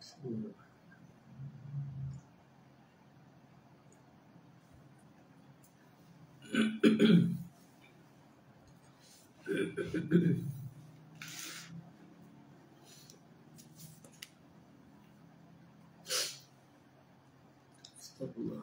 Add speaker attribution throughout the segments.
Speaker 1: Astagfirullah. Allah.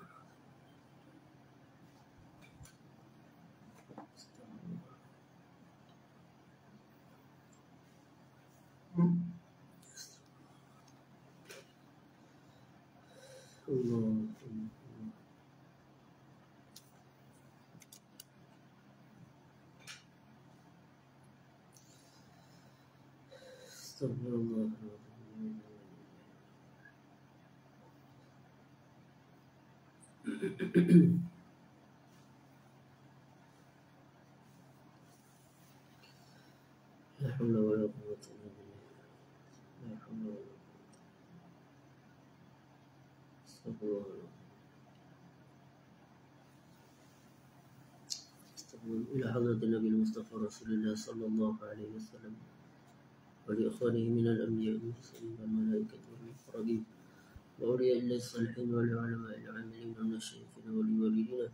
Speaker 1: Astagfirullah. La haula wala quwwata illa billah. La haula wala Astagfirullah. إلى حضرة النبي المصطفى رسول الله صلى الله عليه وسلم ولإخوانه من الأنبياء والمرسلين والملائكة والمقربين وأولياء الله الصالحين والعلماء العاملين من الشيخين والوالدين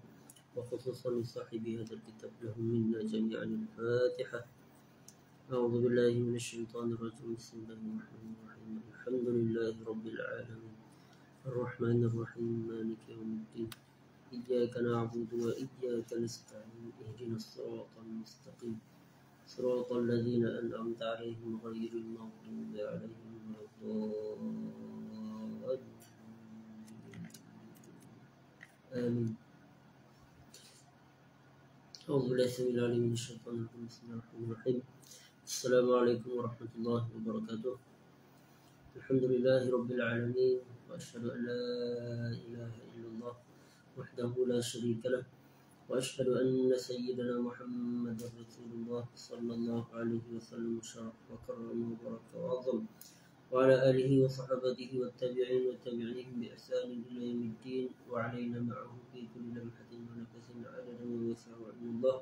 Speaker 1: وخصوصا لصاحب هذا الكتاب لهم منا جميعا الفاتحة. أعوذ بالله من الشيطان الرجيم. بسم الله الرحمن الرحيم. الحمد لله رب العالمين الرحمن الرحيم مالك يوم الدين إياك نعبد وإياك نستعين اهدنا الصراط المستقيم صراط الذين أنعمت عليهم غير المغضوب عليهم ولا الضالين آمين. أعوذ بالله السميع العليم من الشيطان الرجيم. بسم الله الرحمن الرحيم. السلام عليكم ورحمة الله وبركاته. الحمد لله رب العالمين وأشهد أن لا إله إلا الله وحده لا شريك له وأشهد أن سيدنا محمد رسول الله صلى الله عليه وسلم شرف وكرم وبارك وعظم وعلى آله وصحبه والتابعين وتابعيهم بإحسان إلى يوم الدين وعلينا معهم في كل لمحة ونفس عدد ما وسع علم الله.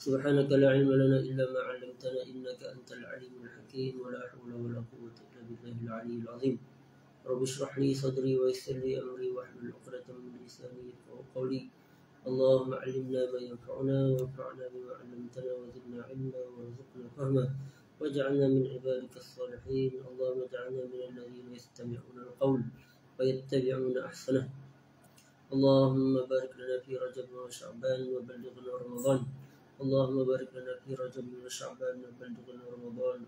Speaker 1: سبحانك لا علم لنا إلا ما علمتنا إنك أنت العليم الحكيم ولا حول ولا قوة إلا بالله العلي العظيم. رب اشرح لي صدري ويسر لي أمري واحلل عقدة من لساني يفقهوا قولي. اللهم علمنا ما ينفعنا وانفعنا بما علمتنا وزدنا علما وارزقنا فهما واجعلنا من عبادك الصالحين. اللهم اجعلنا من الذين يستمعون القول ويتبعون أحسنه. اللهم بارك لنا في رجب وشعبان وبلغنا رمضان. اللهم بارك لنا في رجب وشعبان وبلغنا رمضان.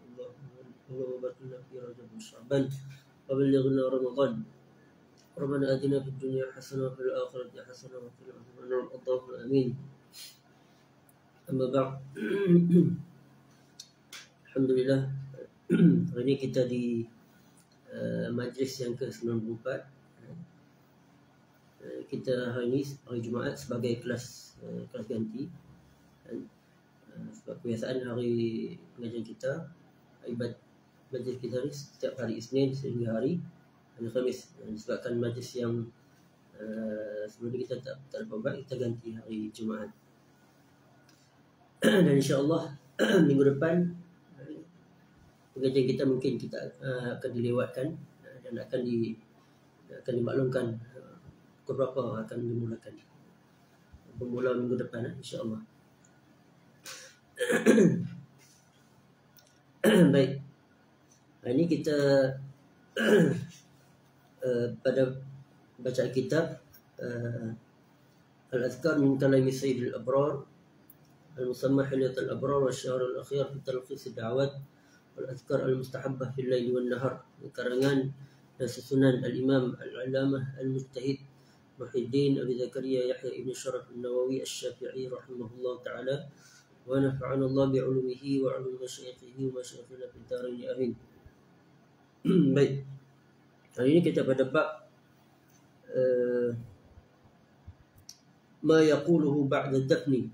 Speaker 1: اللهم بارك لنا في رجب وشعبان وبلغنا رمضان. ربنا آتنا في الدنيا حسنة وفي الآخرة حسنة وقنا عذاب النار. اللهم آمين. أما بعد. Alhamdulillah. Hari ini kita di majlis yang ke-94. Kita hari ini hari Jumaat sebagai kelas ganti. Sebab kebiasaan hari pengajian kita majlis kita ni setiap hari Isnin sehingga hari Khamis. Disebabkan majlis yang sebelum ini kita tak dapat buat, kita ganti hari Jumaat. Dan insya-Allah minggu depan pengajian kita mungkin kita akan dilewatkan dan akan dimaklumkan pukul berapa akan dimulakan. Bermula minggu depan insya-Allah. Baik. Hari ini kita pada bacaan kitab Al-Adhkar min kalami Sayyidil Abrar Al-Musamma Hilyatul Abrar wa Syahr Al-Akhir fi Talqis Ad-Da'awat Wal-Adhkar Al-Mustahabbah fil Lail wan Nahar, karangan dan susunan Al-Imam Al-Alamah Al-Mujtahid Muhyiddin Abi Zakaria Yahya Ibn Sharaf Al-Nawawi Al-Syafi'i rahimahullah ta'ala wa nafa'ana Allah bi'ulumihi wa 'ulumi masyayikhihi wa masyayikhina fid dharain amin. Baik. Hari ini kita pada bab ma yaquluhu ba'da dafni.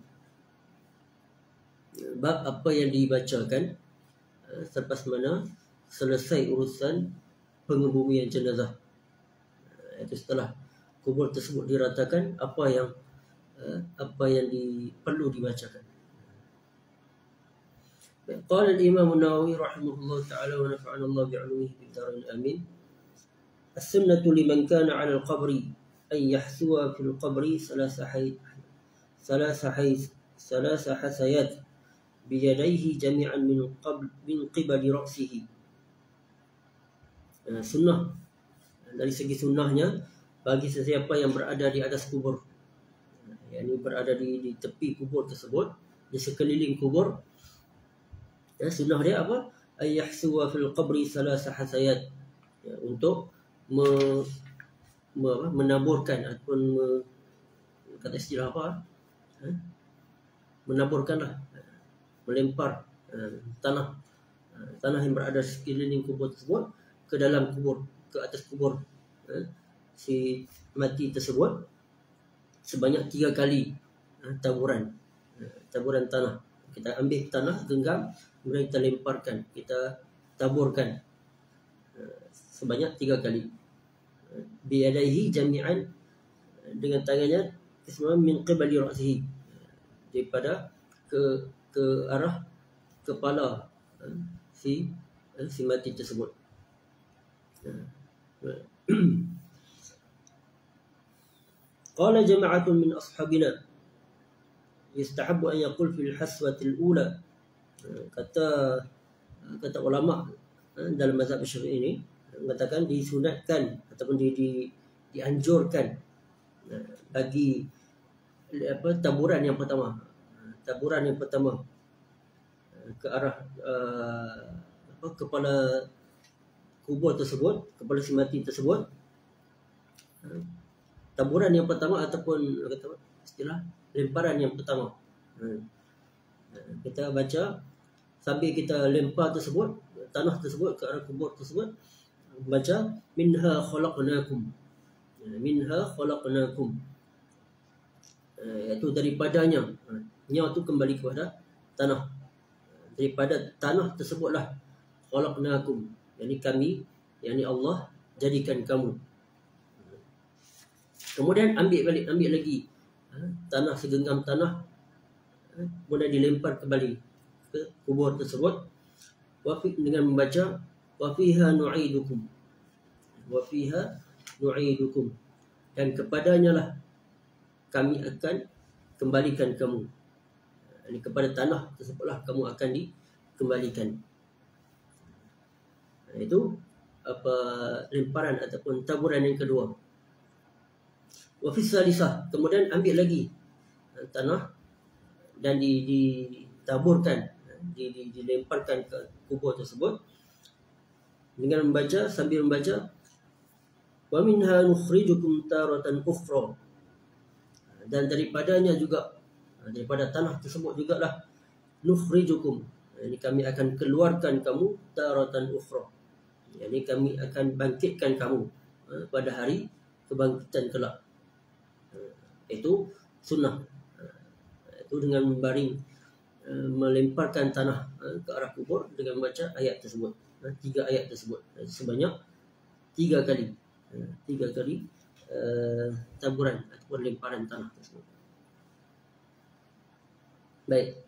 Speaker 1: Bab apa yang dibacakan selepas mana selesai urusan pengebumian jenazah. Itu setelah kubur tersebut diratakan, apa yang perlu dibacakan. قال الإمام النووي رحمه الله تعالى ونفعنا الله بعلومه في الدارين آمين. السنة لمن كان على القبر أن يحسو في القبر ثلاث حسيات بيديه جميعا من قبل رأسه. Sunnah, dari segi sunnahnya bagi sesiapa yang berada di atas kubur, yakni berada di tepi kubur tersebut, di sekeliling kubur, sunnah dia apa? Ayyahsuwa fil qabri salasa hasayat, untuk menaburkan ataupun kata istilah apa? Menaburkanlah, melempar tanah yang berada sekeliling kubur tersebut ke dalam kubur, ke atas kubur si mati tersebut sebanyak 3 kali taburan tanah. Kita ambil tanah, genggam, kemudian kita lemparkan, kita taburkan sebanyak 3 kali. Biyadaihi jami'an, dengan tangannya kesemua, min qibali ra'sihi, daripada ke arah kepala si mati tersebut. Qala jama'atun min ashabina yustahabbu an yaqul fil haswatil ula. Kata ulama dalam mazhab Syafi'i ini mengatakan disunatkan ataupun dianjurkan bagi taburan yang pertama ke arah kepala kubur tersebut, kepala si mati tersebut. Taburan yang pertama ataupun istilah lemparan yang pertama, kita baca sambil kita lempar tersebut, tanah tersebut ke arah kubur tersebut, baca minha khalaqnakum, iaitu daripadanya, nya itu kembali kepada tanah, daripada tanah tersebutlah khalaqnakum, yakni kami, yakni Allah jadikan kamu. Kemudian ambil lagi tanah, segenggam tanah, kemudian dilempar kembali ke kubur tersebut, dengan membaca wa fiha nu'idukum, dan kepadanya lah kami akan kembalikan kamu. Ini kepada tanah tersebutlah kamu akan dikembalikan. Itu lemparan ataupun taburan yang kedua. Wa fi salisah, kemudian ambil lagi tanah dan ditaburkan, dilemparkan ke kubur tersebut dengan sambil membaca wa minha nukhrijukum taratan ukhra, dan daripadanya juga, daripada tanah tersebut jugalah nukhrijukum, ini kami akan keluarkan kamu, taratan ukhra, yakni kami akan bangkitkan kamu pada hari kebangkitan kelak. Itu sunnah, itu dengan melemparkan tanah ke arah kubur dengan membaca ayat tersebut, 3 ayat tersebut sebanyak 3 kali, 3 kali taburan ataupun lemparan tanah tersebut. Baik,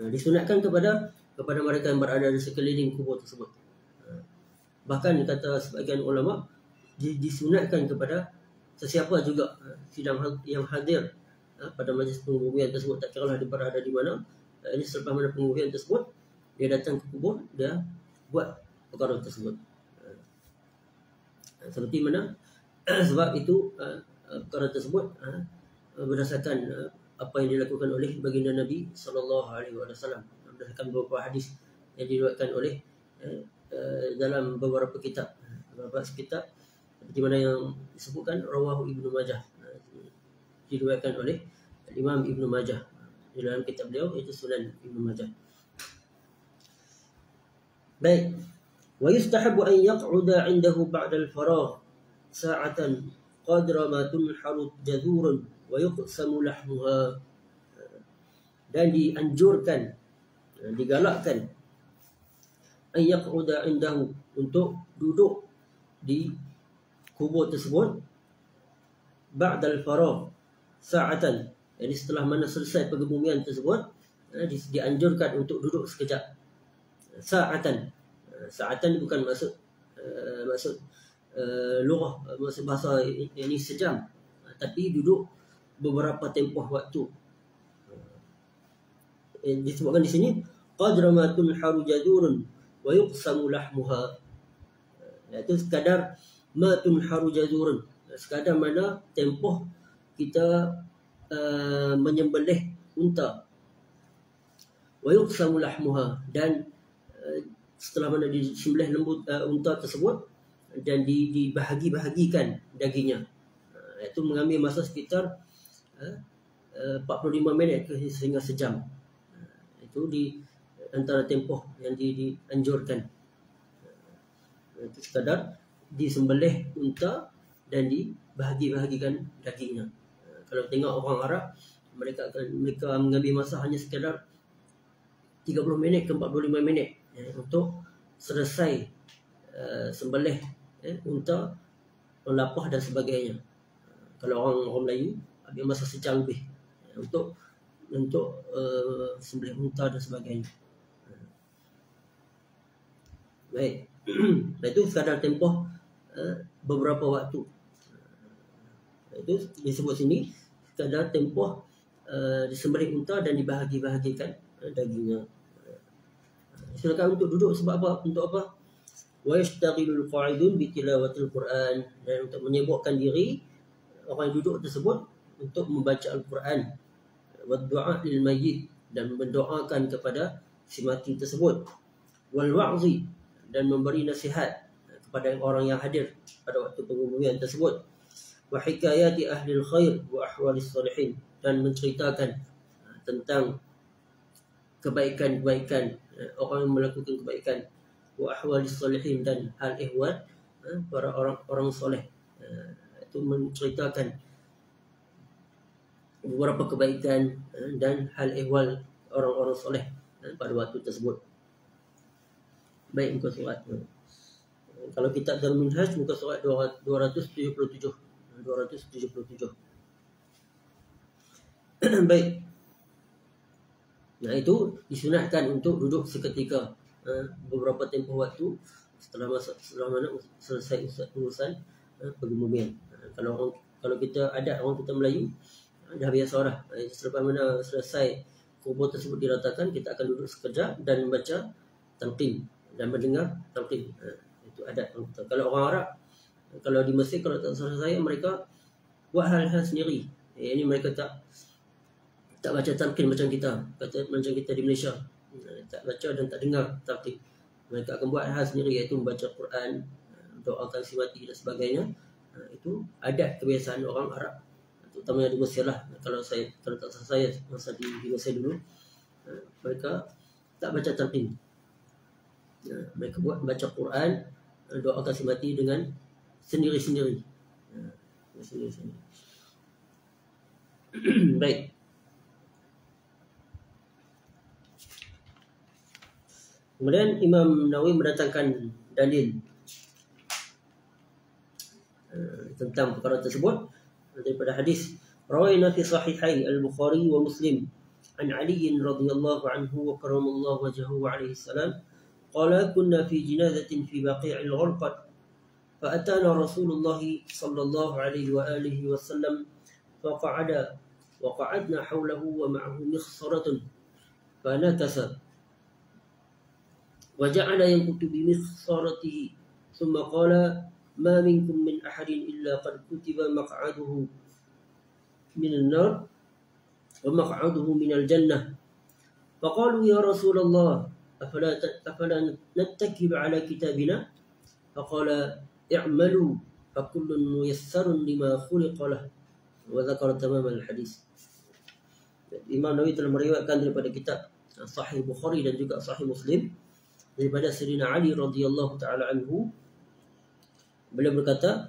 Speaker 1: disunatkan kepada mereka yang berada di sekeliling kubur tersebut. Bahkan kata sebagian ulama, disunatkan kepada sesiapa juga yang hadir pada majlis penguburan tersebut, tak kiralah dia berada di mana, ini selepas mana penguburan tersebut, dia datang ke kubur, dia buat perkara tersebut. Seperti mana sebab itu perkara tersebut berdasarkan apa yang dilakukan oleh baginda Nabi SAW, berdasarkan beberapa hadis yang diriwayatkan oleh dalam beberapa kitab, seperti mana yang disebutkan rawahu Ibnu Majah, diriwayatkan oleh Imam Ibnu Majah di dalam kitab beliau, itu Sunan Ibnu Majah. Baik, wa yustahabu an yaq'uda 'indahu ba'da al-faragh sa'atan qadra ma tunharu jadurun wa yuqsamu lahmuha, dan dianjurkan, digalakkan an yaq'uda 'indahu, untuk duduk di kubur tersebut ba'da al-faragh sa'atan, jadi setelah mana selesai pengebumian tersebut, dianjurkan untuk duduk sekejap. Sa'atan. Sa'atan bukan maksud lughah, maksud bahasa ini sejam, tapi duduk beberapa tempoh waktu. Disebutkan di sini qadra ma tunharu jazurun wa yuqsamu lahmuha. Itu sekadar ma tunharu jazurun, sekadar mana tempoh kita menyembelih unta. Wa yuqsamu lahmuha, dan setelah mana disembelih unta tersebut dan dibahagi-bahagikan dagingnya. Itu mengambil masa sekitar 45 minit sehingga sejam. Itu di antara tempoh yang dianjurkan. Itu sekadar disembelih unta dan dibahagi-bahagikan dagingnya. Kalau tengok orang Arab, mereka mengambil masa hanya sekadar 30 minit ke 45 minit untuk selesai sembelih unta, lapah dan sebagainya. Kalau orang Melayu ambil masa sejam lebih untuk sembelih unta dan sebagainya. Baik. Nah, itu sekadar tempoh beberapa waktu. Itu disebut sini sekadar tempoh disembelih unta dan dibahagi-bahagikan dagingnya. Silakan untuk duduk sebab apa? Untuk apa? Wa yashtaghilul qa'idun bi tilawatil Quran, dan untuk menyibukkan diri orang yang duduk tersebut untuk membaca Al-Quran, wa du'a lil mayyit, dan mendoakan kepada si mati tersebut, wal wa'zi, dan memberi nasihat kepada orang yang hadir pada waktu penguburan tersebut, wa hikayati ahlil khair wa ahwalis salihin, dan menceritakan tentang kebaikan-kebaikan orang yang melakukan kebaikan, wa ahwalis salihin, dan hal ihwal para orang soleh. Itu menceritakan beberapa kebaikan dan hal ihwal orang-orang soleh pada waktu tersebut. Baik, muka surat. Kalau kitab Darul Minhaj, muka surat 277. Baik. Nah, itu disunatkan untuk duduk seketika beberapa tempoh waktu setelah mana selesai urusan penguburan. Kalau kita ada orang kita Melayu dah biasa lah. Selepas mana selesai kubur tersebut diratakan, kita akan duduk sekejap dan membaca talqin dan mendengar talqin. Itu adat orang kita. Kalau orang Arab, kalau di Mesir, kalau tak salah saya, mereka buat hal-hal sendiri. Ini mereka tak baca talqin macam kita di Malaysia. Tak baca dan tak dengar talqin. Mereka akan buat hal sendiri, iaitu membaca Quran, doakan si mati dan sebagainya. Itu adat kebiasaan orang Arab, terutama di Mesir lah. Kalau tak salah saya masa di Mesir dulu, mereka tak baca talqin. Mereka baca Quran, doakan si mati dengan sendiri-sendiri. Baik. Kemudian Imam Nawawi mendatangkan dalil tentang perkara tersebut daripada hadis rawaina fi sahihai al-Bukhari wa Muslim an Ali radhiyallahu anhu wa karamallahu wajhahu alaihi salam qala kunna fi jinazatin fi Baqi' al-Gharqad fa atana Rasulullah sallallahu alaihi wa alihi wasallam fa qa'ada wa qa'adna hawlahu wa ma'ahu mikhsaratun fa nakasa وجعل ينكت بمخصرته ثم قال ما منكم من أحد إلا قد كتب مقعده من النار ومقعده من الجنة فقالوا يا رسول الله أفلا نتكب على كتابنا فقال اعملوا فكل ميسر لما خلق له وذكر تمام الحديث. Imam Nawawi telah meriwayatkan daripada kitab Sahih Bukhari dan juga Sahih Muslim daripada Sayyidina Ali radhiyallahu taala anhu, beliau berkata,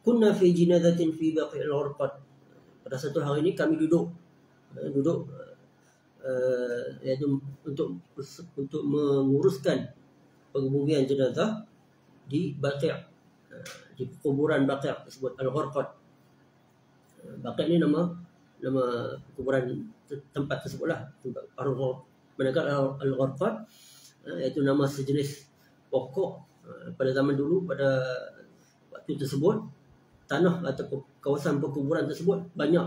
Speaker 1: kunna fi jinazatin fi Baqi' al-Gharqad. Pada satu hari ini kami duduk iaitu untuk menguruskan penguburan jenazah di Baqi', di kuburan Baqi' tersebut, Al-Gharqad. Baqi' ini nama kuburan tempat tersebutlah, tempat Al-Gharqad, iaitu nama sejenis pokok pada zaman dulu. Pada waktu tersebut, tanah atau kawasan perkuburan tersebut banyak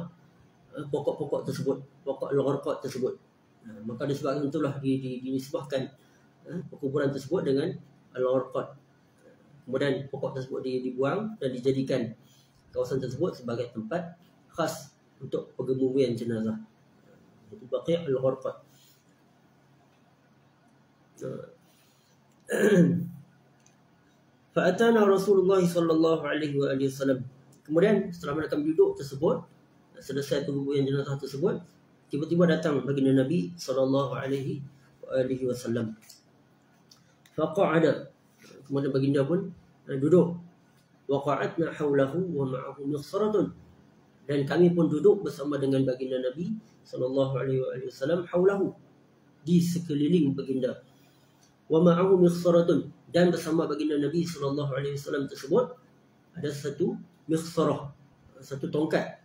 Speaker 1: pokok-pokok tersebut, pokok Al-Gharqad tersebut. Maka disebabkan itulah dinisbahkan perkuburan tersebut dengan Al-Gharqad. Kemudian pokok tersebut dibuang dan dijadikan kawasan tersebut sebagai tempat khas untuk pengebumian jenazah. Itu Baqi' Al-Gharqad. Fa'atana Rasulullah sallallahu alaihi wasallam. Kemudian setelah mereka duduk tersebut, selesai pengebumian jenazah tersebut, tiba-tiba datang baginda Nabi sallallahu alaihi wasallam. Faqa'ada. Kemudian baginda pun duduk. Waqa'atna haulahu wa ma'ahu mighsaratun. Dan kami pun duduk bersama dengan baginda Nabi sallallahu alaihi wasallam haulahu, di sekeliling baginda. Wa ma'ahu mighsaratun, dan bersama baginda Nabi sallallahu alaihi wasallam tersebut ada satu mighsarah, satu tongkat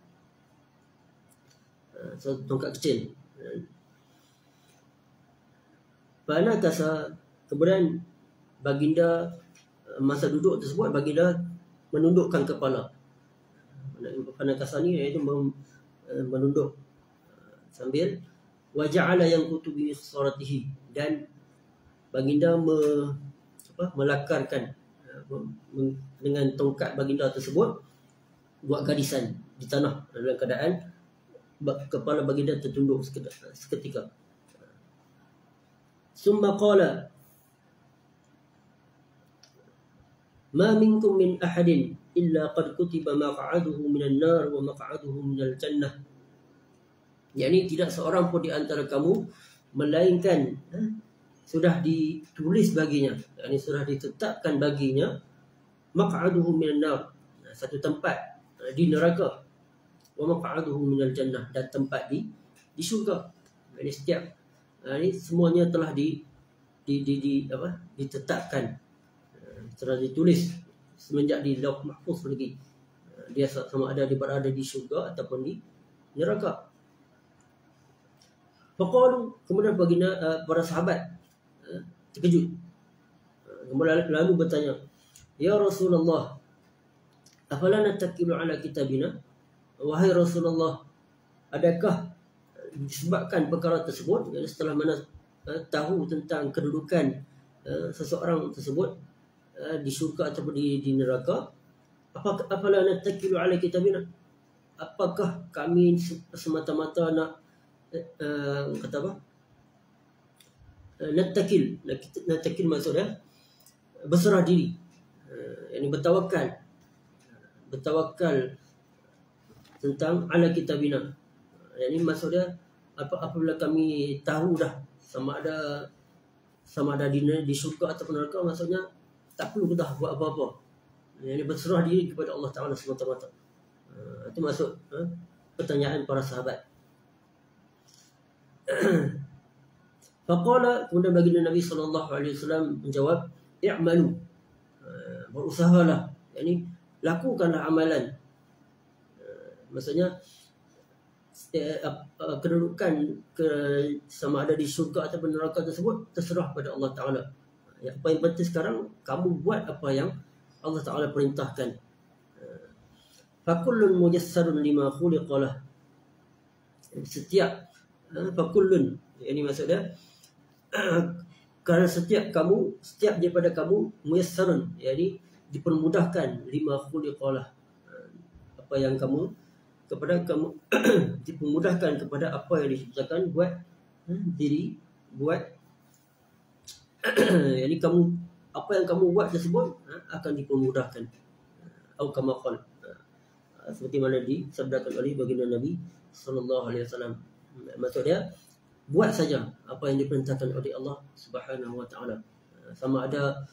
Speaker 1: kecil. Pada kasa, kemudian baginda masa duduk tersebut, baginda menundukkan kepala. Pada kasa ni iaitu menunduk sambil waja'ala yang kutubi saratihi, dan baginda melakarkan dengan tongkat baginda tersebut, buat garisan di tanah dalam keadaan kepala baginda tertunduk seketika. Summa qala ma minkum min ahadin illa qad kutiba maq'aduhu minan nar wa maq'aduhu minal jannah. Yani tidak seorang pun di antara kamu melainkan sudah ditulis baginya, yani sudah ditetapkan baginya maq'aduhu minan nar, satu tempat di neraka, wa maq'aduhu minal jannah, dan tempat di syurga. Yani setiap ini semuanya telah ditetapkan, telah ditulis semenjak di Lauh Mahfuz lagi. Dia sama ada berada di syurga ataupun di neraka. Faqalu, kemudian baginda para sahabat terkejut. Kemudian lalu bertanya, ya Rasulullah, afala nattakilu ala kitabina? Wahai Rasulullah, adakah disebabkan perkara tersebut, setelah mana tahu tentang kedudukan seseorang tersebut di syurga ataupun di neraka, apala nattakilu ala kitabina? Apakah kami semata-mata nak kata apa? Nattakil maksudnya berserah diri, yani bertawakal tentang ala kitabina. Yani maksudnya apabila kami tahu dah sama ada di syurga ataupun neraka, maksudnya tak perlu dah buat apa-apa. Yani berserah diri kepada Allah Ta'ala semata-mata. Itu maksud pertanyaan para sahabat. Faqala, kemudian baginda Nabi SAW menjawab, i'malu, berusahalah, yani lakukanlah amalan. Maksudnya kedudukan sama ada di syurga ataupun neraka tersebut terserah pada Allah Ta'ala. Yang paling penting sekarang, kamu buat apa yang Allah Ta'ala perintahkan. Fakullun mujassarun lima khuliqalah. Setiap fakullun, ini maksudnya kerana setiap daripada kamu muyassarun, yani dipermudahkan lima khuliqalah, apa yang kamu dipermudahkan kepada apa yang diciptakan buat yani kamu, apa yang kamu buat tersebut akan dipermudahkan. Atau kama qala, seperti mana disabdakan oleh baginda Nabi sallallahu alaihi wasallam. Maksudnya buat saja apa yang diperintahkan oleh Allah Subhanahu wa taala. Sama ada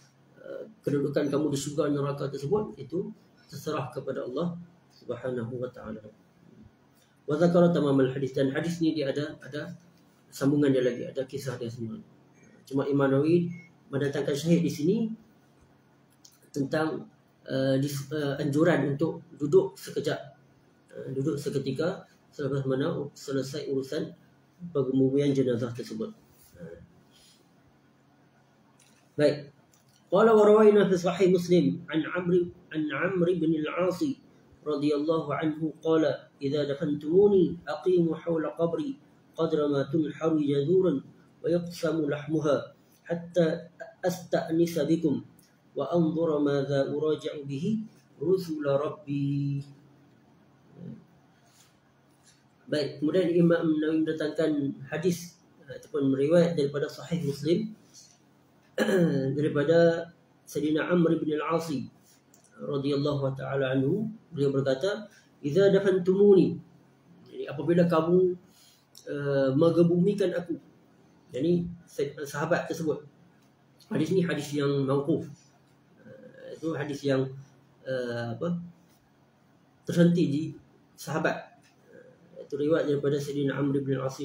Speaker 1: kedudukan kamu di syurga neraka tersebut, itu terserah kepada Allah Subhanahu wa taala. Wa zakara tamamal hadis, dan hadis ni dia ada sambungan dia lagi, ada kisah dia semua. Cuma Imam Nawawi mendatangkan syahid di sini tentang anjuran untuk duduk sekejap, duduk seketika selepas mana selesai urusan pengebumian jenazah tersebut. Baik. Qala wa rawaina fi sahih Muslim an Amr bin al-As radhiyallahu anhu qala idza dafantumuni aqimu hawla qabri qadra ma tunharu jazuran wa yaqsamu lahmuha hatta asta'nisa bikum wa anzura madza uraji'u bihi rusul rabbi. Baik, kemudian Imam Nawawi mendatangkan hadis ataupun riwayat daripada Sahih Muslim daripada Sayyidina Amr bin al-As radhiyallahu taala anhu, beliau berkata, "Idza dafantumuni," jadi apabila kamu mengebumikan aku. Jadi sahabat tersebut. Hadis ni hadis yang mauquf. Itu hadis yang terhenti di sahabat. Itu riwayat daripada Sayyidina Amr bin al-As.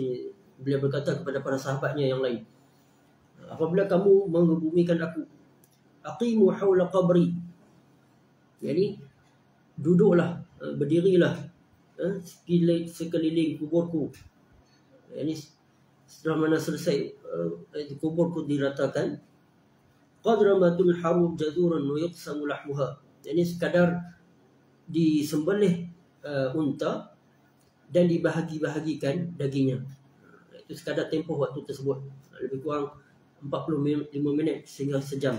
Speaker 1: Beliau berkata kepada para sahabatnya yang lain, apabila kamu mengebumikan aku, aqimu hawla qabri, jadi duduklah, berdirilah sekeliling kuburku. Yani setelah mana selesai kuburku diratakan, qadra ma tunharu jazuran wa yuqsamu lahmuha, yani sekadar disembelih unta dan dibahagi-bahagikan dagingnya. Itu sekadar tempoh waktu tersebut, lebih kurang 45 minit sehingga sejam.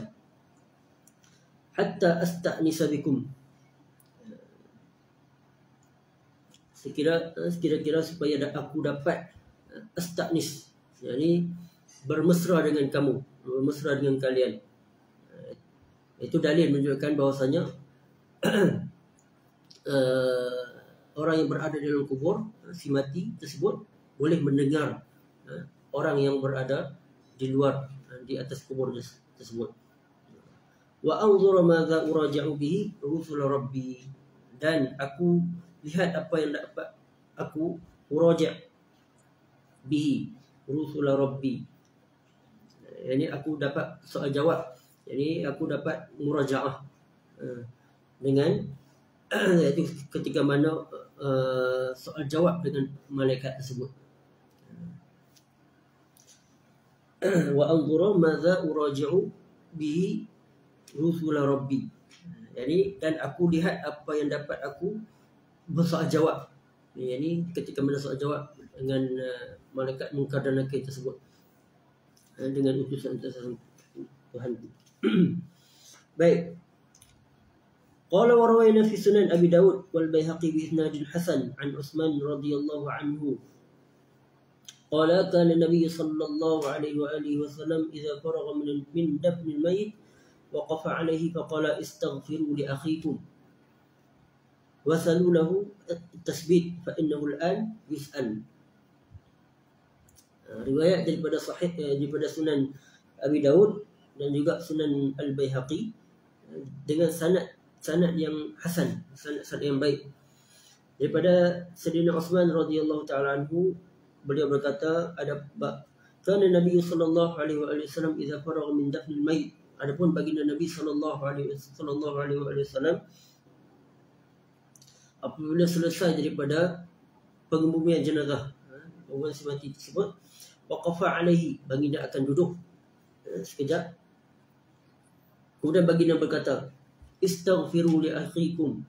Speaker 1: Hatta asta'nisa bikum, kira-kira supaya aku dapat asta'nis, yani bermesra dengan kamu, bermesra dengan kalian. Itu dalil menunjukkan bahawasanya orang yang berada dalam kubur, si mati tersebut boleh mendengar orang yang berada di luar, di atas kubur tersebut. Wa anzura madza uraji'u bihi rusul rabbi, dan aku lihat apa yang dapat aku uraji' bihi rusul rabbi, yani aku dapat soal jawab, yani aku dapat murajaah dengan iaitu ketika mana soal jawab dengan malaikat tersebut. Wa anzura madza uraji'u bihi rusul rabbi, yani dan aku lihat apa yang dapat aku bersoal jawab, yani ketika mana soal jawab dengan malaikat munkar dan nakir tersebut, dengan utusan Tuhan. Baik. Qala wa rawaina fi sunan Abi Dawud wal Baihaqi bi isnadin hasan an Utsman radhiyallahu anhu qala kana Nabi sallallahu alaihi wa alihi wasallam idza faragha min dafn al-mayyit waqafa alaihi faqala istaghfiru li akhikum wa salu lahu at-tasbih fa innahu al-an yus'al. Riwayat daripada sahih daripada Sunan Abi Dawud dan juga Sunan Al-Baihaqi dengan sanad yang hasan, sanad yang baik, daripada Sayyidina Utsman radhiyallahu taala anhu, beliau berkata, ada kana Nabi sallallahu alaihi wasallam idza faragha min dafnil mayyit, adapun baginda Nabi sallallahu alaihi wasallam apabila selesai daripada pengebumian jenazah, orang si mati tersebut, waqafa alaihi, baginda akan duduk sekejap, kemudian baginda berkata, istaghfiru li akhikum,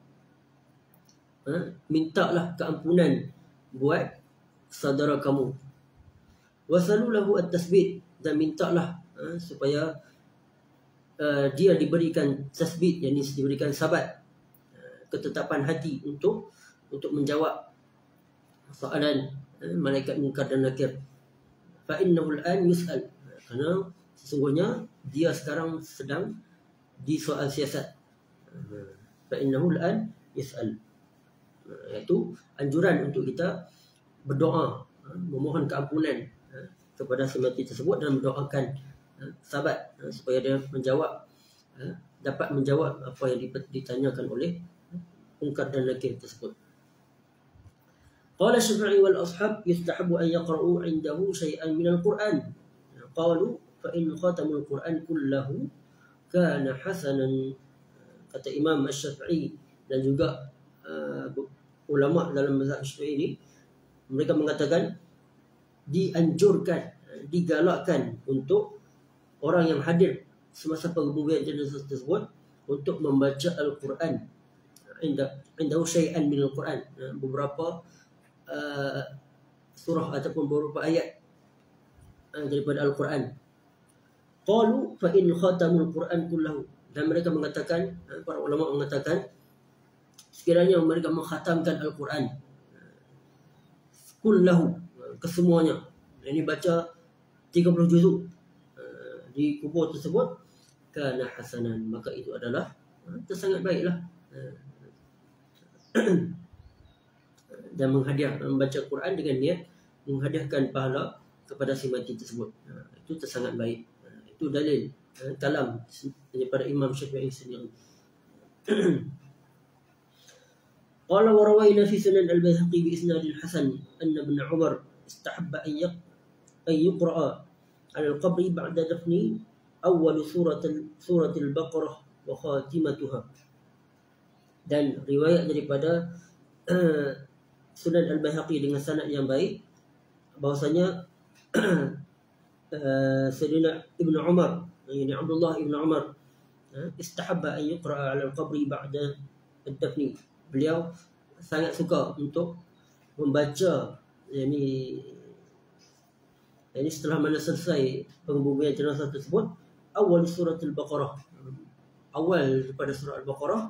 Speaker 1: mintalah keampunan buat saudara kamu, wasalu lahu at-tasbit, dan mintalah supaya dia diberikan tasbit, yakni diberikan sabat, ketetapan hati untuk menjawab soalan malaikat munkar dan nakir. Fa innahu al-an yus'al, kerana sesungguhnya dia sekarang sedang disoal siasat. Fa innahu al-an yus'al, iaitu anjuran untuk kita berdoa, memohon keampunan kepada si mati tersebut dan mendoakan sahabat supaya dia menjawab, dapat menjawab apa yang ditanyakan oleh munkar dan nakir tersebut. Qala Syafi'i wal ashab yustahabbu an yaqra'u 'indahu shay'an min al-Qur'an. Qalu fa in khatamul Qur'an kullahu kana hasanan. Kata Imam Syafi'i dan juga ulama dalam mazhab Syafi'i ini, mereka mengatakan dianjurkan, digalakkan untuk orang yang hadir semasa pengebumian jenazah tersebut untuk membaca Al-Quran. Indahu syai'an min Al-Quran, beberapa surah ataupun beberapa ayat daripada Al-Quran. Qalu fa in khatamul Quran kullahu, dan mereka mengatakan, para ulama mengatakan, sekiranya mereka mengkhatamkan Al-Quran kullahu, kesemuanya, ini baca 30 juzuk di kubur tersebut, kana hasanan, maka itu adalah sangat baiklah. Dan membaca Quran dengan niat menghadiahkan pahala kepada si mati tersebut, itu sangat baik. Itu dalil kalam daripada Imam Syafi'i sendiri. Qala wa rawayna fi Sunan Al-Baihaqi bi isnadil hasan anna Ibn Umar istahabba an yuqra'a 'ala al-qabri ba'da dafni awwal suratul Baqarah wa khatimatuha. Dan riwayat daripada Sunan Al-Baihaqi dengan sanad yang baik bahwasanya Sayyidina Ibn Umar, yani Abdullah Ibn Umar, istahabba an yuqra'a 'ala al-qabri ba'da ad-dafni. Beliau sangat suka untuk membaca yani setelah mana selesai pengebumian jenazah tersebut, awal surah Al-Baqarah, awal daripada surah Al-Baqarah,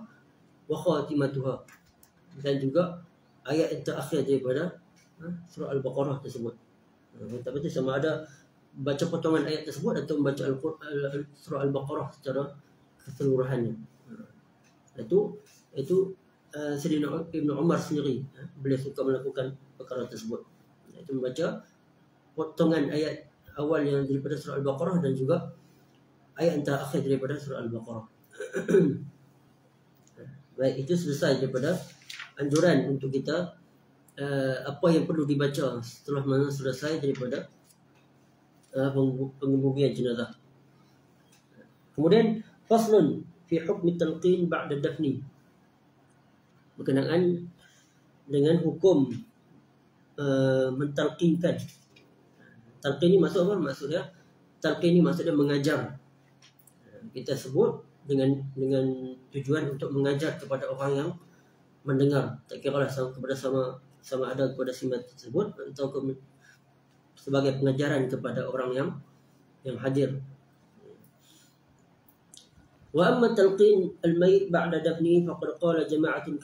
Speaker 1: wa khatimatuha, dan juga ayat yang terakhir daripada surah Al-Baqarah tersebut. Tak betul sama ada baca potongan ayat tersebut atau membaca surah Al-Baqarah secara keseluruhannya. Itu Sayyidina Ibn Umar sendiri, beliau suka melakukan perkara tersebut, iaitu membaca potongan ayat awal yang daripada surah Al-Baqarah dan juga ayat yang terakhir daripada surah Al-Baqarah. Baik, itu selesai daripada anjuran untuk kita apa yang perlu dibaca setelah mana selesai daripada pengebumian jenazah. Kemudian faslun fi hukmi talqin ba'da dafni, berkenaan dengan hukum mentalqinkan. Talqin ini maksud apa? Maksudnya talqin ini maksudnya mengajar. Kita sebut dengan tujuan untuk mengajar kepada orang yang mendengar. Tak kira lah sama ada kepada si mati tersebut atau sebagai pengajaran kepada orang yang hadir. Wa amma talqin al-mayt ba'da dafni faqad qala jama'atun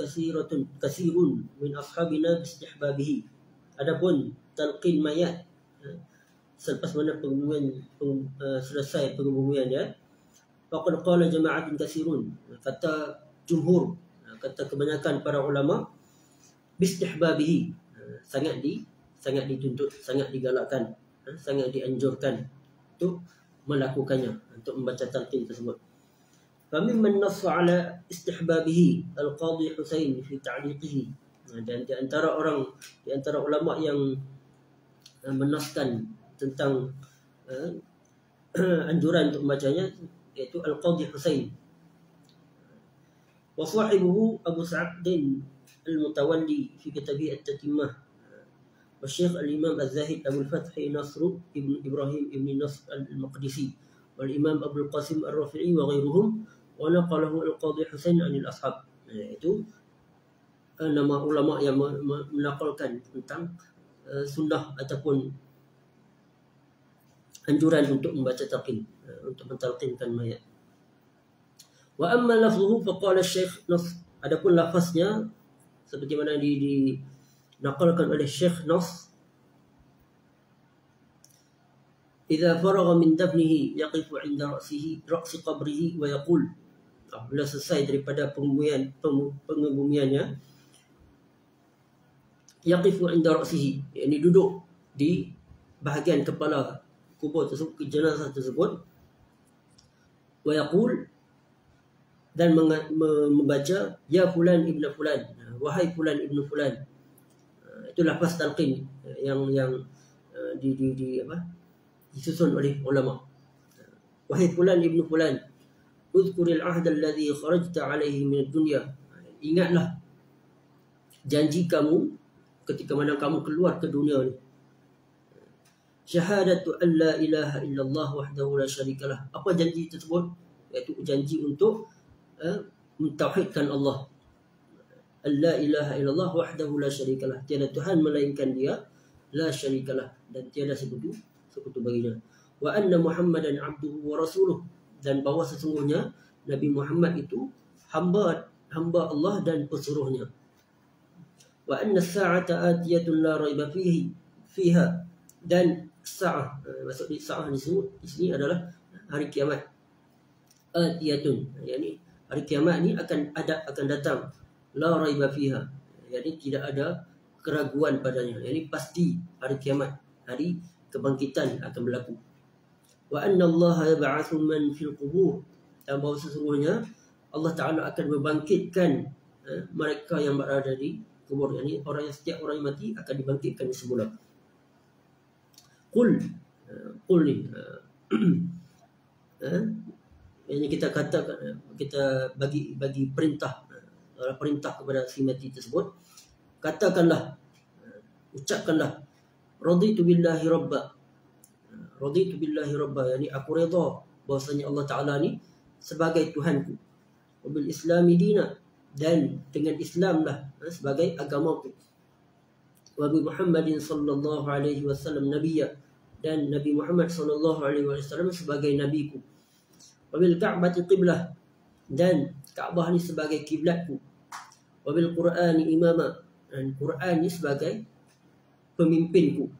Speaker 1: kasirun min ashabina bi istihbabihi. Adapun talqin mayat selepas mana selesai pengebumian dia, faqad qala jama'atun kasirun, kata jumhur, kata kebanyakan para ulama, bi istihbabihi, sangat dituntut, sangat digalakkan, sangat dianjurkan untuk melakukannya, untuk membaca talqin tersebut. فممن نص على استحبابه القاضي حسين في تعليقه. Dan di antara ulama yang menaskan tentang anjuran untuk membacanya yaitu Al-Qadhi Husain. Wa sahibuhu Abu Sa'd Al-Mutawalli fi kitabih At-Tatimmah. Wa Syekh Al-Imam Az-Zahid Abu Al-Fath Nasr ibn Ibrahim ibn Nasr Al-Maqdisi wal Imam Abu Al-Qasim Ar-Rafi'i wa ghairuhum, wa naqalahu Al-Qadhi Husain 'anil ashab. Itu nama ulama yang menakalkan tentang sunnah ataupun anjuran untuk membaca talqin, untuk mentalqinkan mayat. Wa amma lafzuhu faqala Syekh Nas, adapun lafaznya seperti mana dinakalkan oleh Syekh Nas, idza faragha min dafnihi yaqifu 'inda ra'si qabrihi wa yaqul, bila selesai daripada pengebumiannya, yaqifu 'inda ra'sihi, yakni duduk di bahagian kepala kubur tersebut, jenazah tersebut, wa yaqul, dan membaca ya fulan ibnu fulan, wahai fulan ibnu fulan. Itu lafaz talqin yang disusun oleh ulama. Wahai fulan ibnu fulan, uzkuril ahda alladhi kharajta alaihi min ad-dunya, ingatlah janji kamu ketika mana kamu keluar ke dunia ni. Syahadatu an la ilaha illallah wahdahu la syarikalah. Apa janji tersebut? Iaitu janji untuk mentauhidkan Allah. La ilaha illallah wahdahu la syarikalah. Tiada Tuhan melainkan Dia, la syarikalah, dan tiada sekutu baginya. Wa anna Muhammadan abduhu wa rasuluh, dan bahawa sesungguhnya Nabi Muhammad itu hamba Allah dan pesuruhnya. Wa anna as-sa'ata atiyatun la raiba fiha, dan sa'ah, maksud di sa'ah di sini adalah hari kiamat. Atiyatun, yakni hari kiamat ni akan datang. La raiba fiha, yakni tidak ada keraguan padanya, yakni pasti hari kiamat, hari kebangkitan akan berlaku. Wa anna Allah yab'atsu man fil qubur, dan bahawa sesungguhnya Allah Ta'ala akan membangkitkan mereka yang berada di kubur, yakni setiap orang yang mati akan dibangkitkan semula. Qul ni ini kita katakan, kita bagi perintah kepada si mati tersebut, katakanlah, ucapkanlah, raditu billahi rabba, yakni aku redha bahwasanya Allah Ta'ala ni sebagai Tuhanku, wabil islami dina, dan dengan Islamlah sebagai agamaku, wabi Muhammadin sallallahu alaihi wasallam nabiyya, dan Nabi Muhammad sallallahu alaihi wasallam sebagai nabiku, wabil ka'bati qiblah, dan Kaabah ni sebagai kiblatku, wabil Qur'ani imama, dan Quran ni sebagai pemimpinku,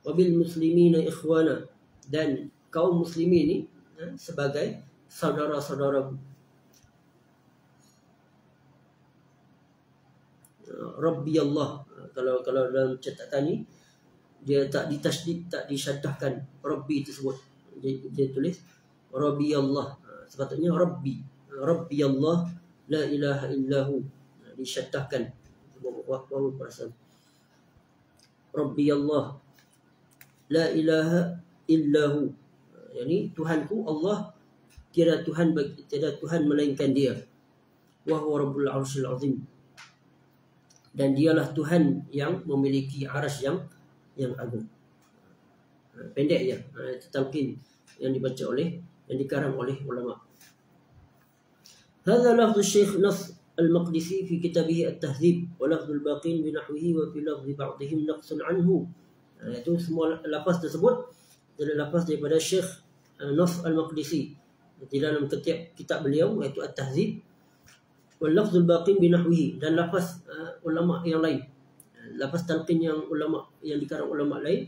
Speaker 1: wabil muslimina ikhwana, dan kaum muslimin ni sebagai saudara-saudaraku. Rabbi Allah, kalau dalam cetakan ni dia tak ditasydid, tak disyaddahkan Rabbi tersebut, dia tulis Rabbi Allah, sepatutnya Rabbi Allah la ilaha illahu, disyaddahkan wawu perasaan. Rabbi Allah la ilaha illahu, yakni Tuhanku Allah, tiada Tuhan melainkan Dia. Wa huwa rabbul arsyil azim, dan Dialah Tuhan yang memiliki arsy yang agung. Pendek ya, talqin yang dikarang oleh ulama. Hadza lafdhu Syekh Nasr Al-Maqdisi fi kitabih At-Tahdzib, wa lafdhu al-baqin bi nahwihi wa fi lafdhi ba'dihim naqsun anhu. Itu semua lafaz tersebut adalah lafaz daripada Syekh Nasr Al-Maqdisi di dalam kitab beliau, iaitu At-Tahdzib. Wa lafdhu al-baqin bi nahwihi, dan lafaz ulama yang lain, lafaz talqin yang dikarang ulama lain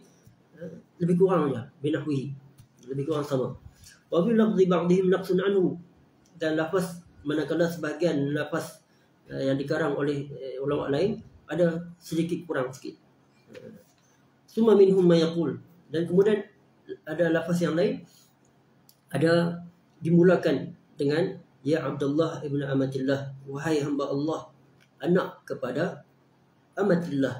Speaker 1: lebih kurang ya, bi nahwihi, lebih kurang sama. Wa fi lafdhi ba'dihim naqsun anhu, dan lafaz manakala sebahagian lafaz yang dikarang oleh ulama lain ada sedikit kurang sikit. Summa minhum ma yaqul, dan kemudian ada lafaz yang lain ada dimulakan dengan ya Abdullah ibn Amatillah, wahai hamba Allah, anak kepada Amatillah,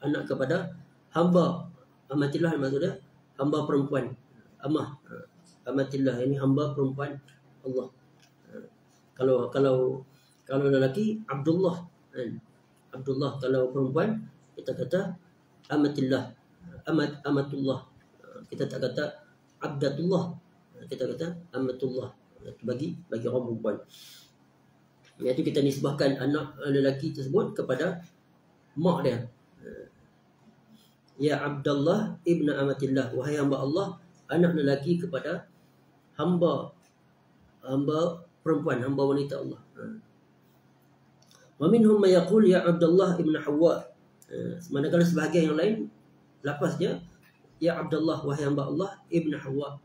Speaker 1: anak kepada hamba Amatillah, maksudnya hamba perempuan, Amatillah, ini hamba perempuan Allah. Kalau lelaki Abdullah, Abdullah, kalau perempuan kita kata Amatillah, Amatullah, kita tak kata Abdatullah, kita kata Amatullah, bagi orang perempuan. Iaitu kita nisbahkan anak lelaki tersebut kepada mak dia. Ya Abdullah ibn Amatillah, wahai hamba Allah, anak lelaki kepada hamba perempuan, hamba wanita Allah. Wa minhum ma yaqul ya Abdullah ibn Hawa, manakala sebahagian yang lain lafaznya ya Abdullah, wahai hamba Allah, ibn Hawa.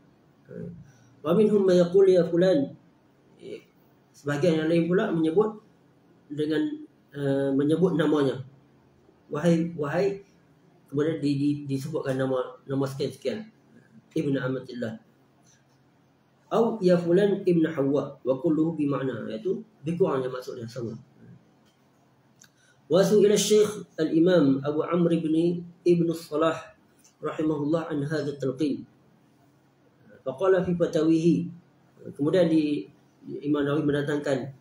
Speaker 1: Wa minhum ma yaqul ya fulan, sebahagian yang lain pula menyebut dengan menyebut namanya, wahai, kemudian disebutkan nama sekian ibn Amatillah. Au ya fulan ibn Hawa, wa kulluhu bi makna, iaitu bikurangnya maksudnya sama. Wa su'ila Syekh Al-Imam Abu Amr ibn Salah rahimahullah an hadha talqin, faqala fi fatawihi, kemudian Imam Nawawi mendatangkan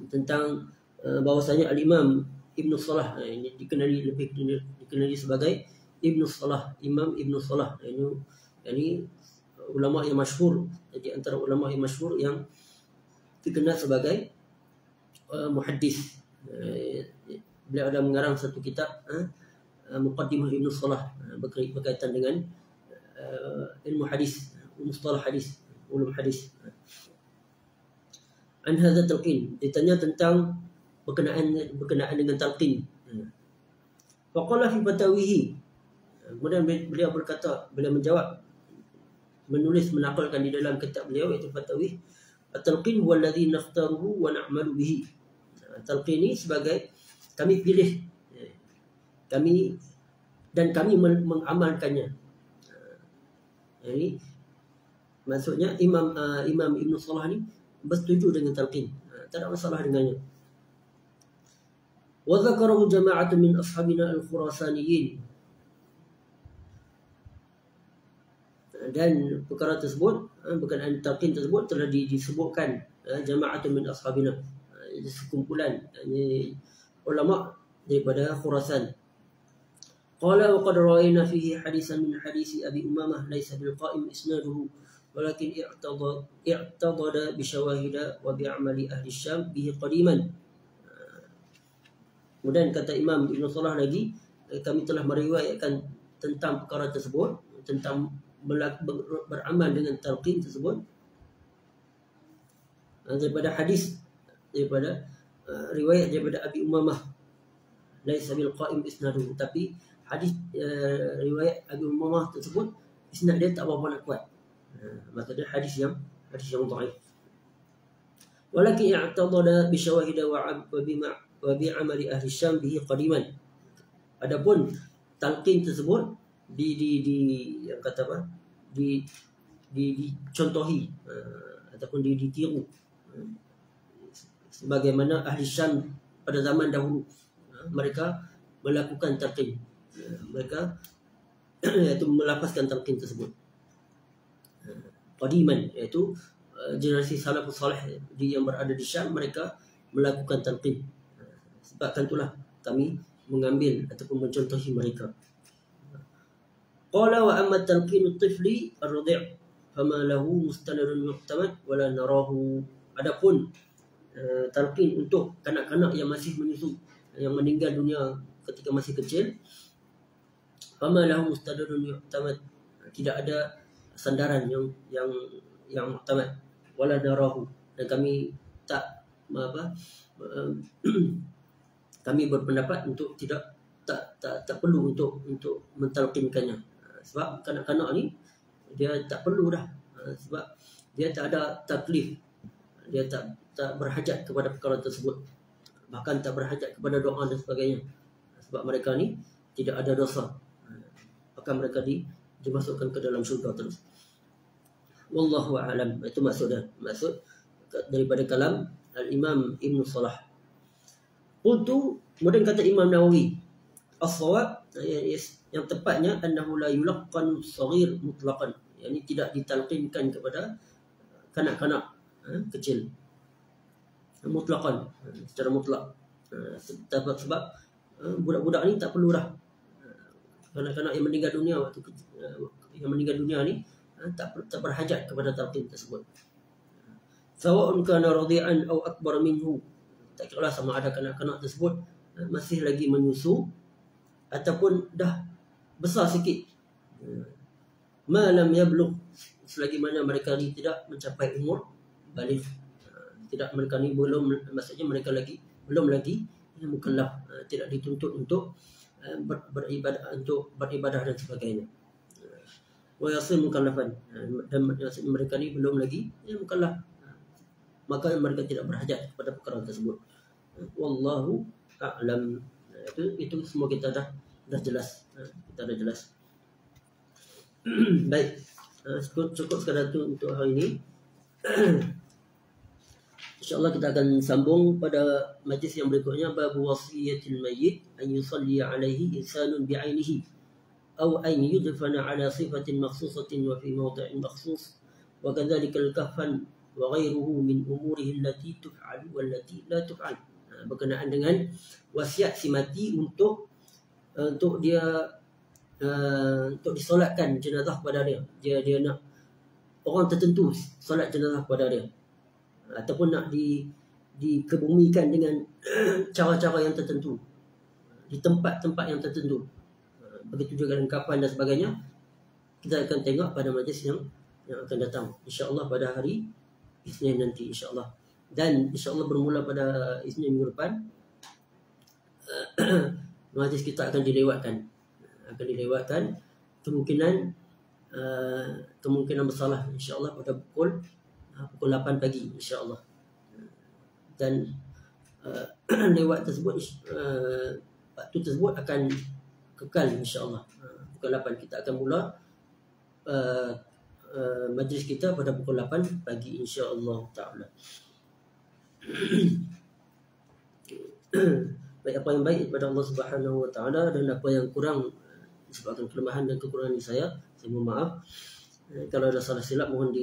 Speaker 1: tentang bahwasanya Al-Imam Ibnu Salah. Ini dikenali sebagai Ibnu Salah, Imam Ibnu Salah. Ini ulama yang masyhur, jadi antara ulama yang masyhur yang dikenal sebagai muhaddis. Beliau ada mengarang satu kitab Muqaddimah Ibnu Salah berkaitan dengan ilmu hadis, mustalah hadis, ulum hadis. An hadza talqin, ditanya tentang berkenaan dengan talqin. Faqala fi fatawihi, kemudian beliau berkata, beliau menjawab, menakalkan di dalam kitab beliau iaitu Fatawih, at-talqin huwa alladhi nakhtaruhu wa na'malu bihi. Talqin ini sebagai kami pilih, kami mengamalkannya. Ini maksudnya Imam Ibnu Salah ni bersetuju dengan talqin, tak ada masalah dengannya. Wa dzakarahu jama'atun min ashabina al-Khurasaniyin, dan perkara tersebut, berkenaan talqin tersebut telah disebutkan jama'atun min ashabina, sekumpulan ulama daripada Khurasan. Qala wa qad ra'ayna fihi hadisan min hadisi Abi Umamah laysa bil qa'im isnaduhu walakin i'tadada bi syawahida wa bi amali ahli Syam bihi qadiman. Kemudian kata Imam Ibn Salah lagi, kami telah meriwayatkan tentang perkara tersebut, tentang beramal dengan talqin tersebut daripada hadis, daripada riwayat daripada Abi Umamah laisa bil qa'im isnaduhu, tapi hadis riwayat Abi Umamah tersebut isnad dia tak berapa nak kuat, maksudnya hadis yang dhaif. Walakin i'tadada bi syawahida wa bi amali ahli Syam bihi qadiman. Adapun talqin tersebut yang kata apa, dicontohi ataupun ditiru sebagaimana ahli Syam pada zaman dahulu mereka melakukan talqin, mereka iaitu melafazkan talqin tersebut qadiman, iaitu generasi salafus salih yang berada di Syam, mereka melakukan talqin. Sebabkan itulah kami mengambil ataupun mencontohi mereka. Qala wa amma talqinu tifli ar-radi' fama lahu mustanadun mu'tamad wala narahu. Adapun talqin untuk kanak-kanak yang masih menyusu, yang meninggal dunia ketika masih kecil, fama lahu mustanadun mu'tamad, tidak ada sandaran yang mu'tamad, wala narahu, dan kami tak kami berpendapat untuk tak perlu untuk mentalqinkannya. Sebab kanak-kanak ni dia tak perlu dah, sebab dia tak ada taklif, dia tak berhajat kepada perkara tersebut, bahkan tak berhajat kepada doa dan sebagainya, sebab mereka ni tidak ada dosa, maka mereka dimasukkan ke dalam syurga terus. Wallahu a'lam. Itu maksud daripada kalam al-Imam Ibn Salah. Qultu, kemudian kata Imam Nawawi, as-shawab, yang tepatnya, annahu la yulaqqan saghir mutlaqan, yakni tidak ditalqinkan kepada kanak-kanak kecil mutlaqan, secara mutlak. Sebab budak-budak ni tak perlu dah, kanak-kanak yang meninggal dunia ni tak berhajat kepada talqin tersebut. Sawa'un kana radi'an aw akbar minhu, tak kira sama ada kanak-kanak tersebut masih lagi menyusu ataupun dah besar sikit, ma lam yablugh, selagi mana mereka ni tidak mencapai umur baligh, tidak, mereka ni belum, maksudnya mereka belum lagi mukallaf, tidak dituntut untuk beribadah dan sebagainya. Wa yasil mukallafan, dan maksudnya mereka ni belum lagi mukallaf, maka mereka tidak berhajat kepada perkara tersebut. Wallahu a'lam. Itu semua kita dah jelas. Kita dah jelas. Baik, cukup sekadar itu untuk hari ini. InsyaAllah kita akan sambung pada majlis yang berikutnya, bab wasiyatil mayyit an yusalli alaihi insanun bi'ainihi aw an yudfana ala sifatin makhsusatin wa fi mawdi'in makhsus, wa kadzalika al-kafan wa ghairuhu min umurihi allati tuf'al wallati la tuf'al. berkenaan dengan wasiat si mati untuk dia untuk disolatkan jenazah pada dia. Dia nak orang tertentu solat jenazah pada dia, ataupun nak dikebumikan dengan cara-cara yang tertentu di tempat-tempat yang tertentu. Begitu juga dengan kapan dan sebagainya. Kita akan tengok pada majlis yang akan datang, insya-Allah pada hari Isnin nanti, insya-Allah. Dan insya-Allah bermula pada Isnin minggu depan majlis kita akan dilewatkan. Kemungkinan bersalah, insya-Allah pada pukul 8 pagi, insya-Allah. Dan lewat tersebut waktu tersebut akan kekal, insya-Allah. Pukul 8 kita akan mula majlis kita pada pukul 8 pagi, insya-Allah taala. Baik, apa yang baik daripada Allah Subhanahu wa taala dan apa yang kurang disebabkan kelemahan dan kekurangan saya mohon maaf. Kalau ada salah silap mohon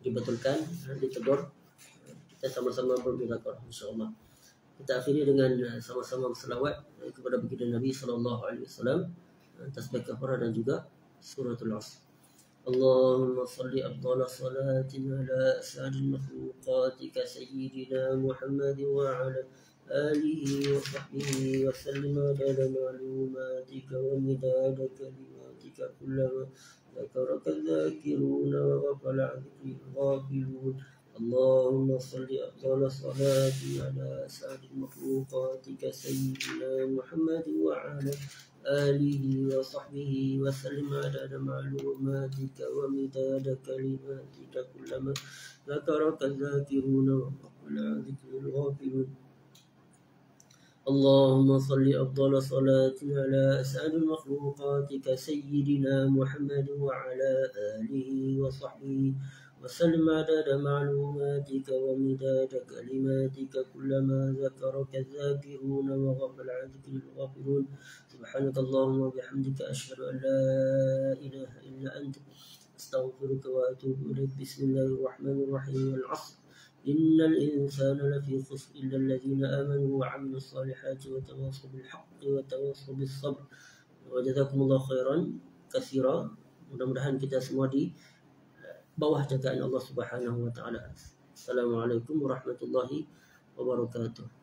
Speaker 1: dibetulkan, ditegur. Kita sama-sama bermuzakarah, insya-Allah. Kita akhiri dengan sama-sama berselawat kepada baginda Nabi sallallahu alaihi wasallam, tasbih kafarah dan juga suratul Asr. Allahumma salli afdhala salatin ala as'adil makhluqatika sayyidina Muhammad wa ala alihi wa sahbihi wa sallim adada ma'lumatika wa midada kalimatika kullama ذكرك الذاكرون وغفل عن ذكر الغافلون. اللهم صل أفضل صلاة على أسعد مخلوقاتك سيدنا محمد وعلى آله وصحبه وسلم عدد معلوماتك ومداد كلماتك كلما ذكرك الذاكرون وغفل عن ذكر الغافلون. اللهم صل أفضل صلاة على أسعد مخلوقاتك سيدنا محمد وعلى آله وصحبه وسلم عدد معلوماتك ومداد كلماتك كلما ذكرك الذاكرون وغفل عن ذكر الغافلون. سبحانك اللهم وبحمدك أشهد أن لا إله إلا أنت أستغفرك وأتوب إليك. بسم الله الرحمن الرحيم. والعصر إن الإنسان لفي خسر إلا الذين آمنوا وعملوا الصالحات وتواصوا بالحق وتواصوا بالصبر. وجزاكم الله خيرا كثيرا. Mudah-mudahan kita semua di bawah jagaan Allah Subhanahu wa taala. Assalamualaikum warahmatullahi wabarakatuh.